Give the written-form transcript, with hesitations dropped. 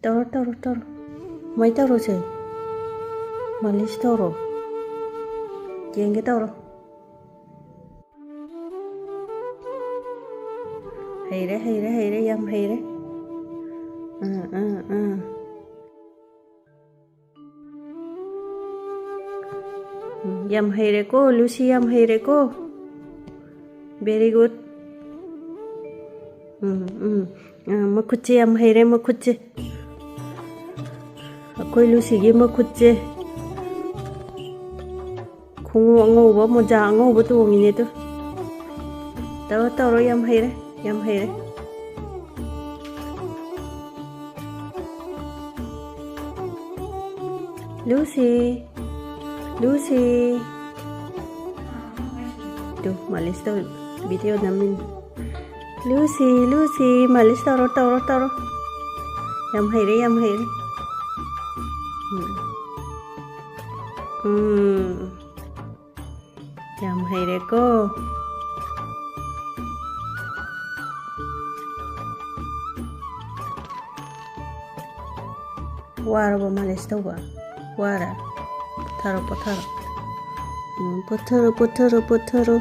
Toro. Mấy toro sih? Malis toro. Yang cái toro. Hay đấy, yam hay đấy. Yam hay đấy cô, Lucy yam hay đấy cô. Very good. Makuchi yam hay đấy makuchi. Akoy Lucygi makuchi. Khung ngầu một dạ ngầu bữa tuồng như thế tu. Tao rồi yam hay đấy. Lucy. Tuh, malis tuh video namin. Lucy, malis taro. Yam hay đấy. Yam hay đấy cô. Wara ba malis tau ba? Wara. Potaro. Potaro.